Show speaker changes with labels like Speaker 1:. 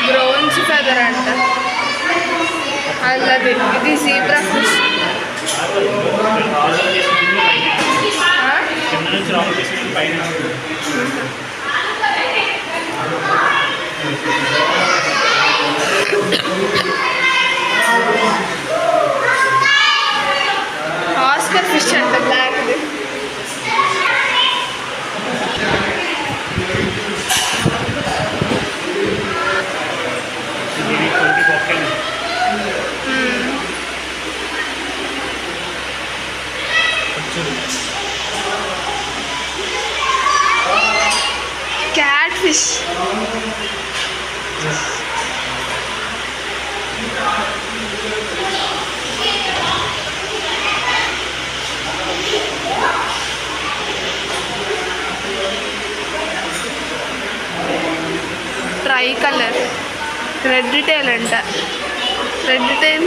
Speaker 1: Browns feather అంట. అల్లది ఇది zebra fish. Oscar fish అంట బ్లాక్ది. Cat fish. Tri colour red tail అంట. Red tile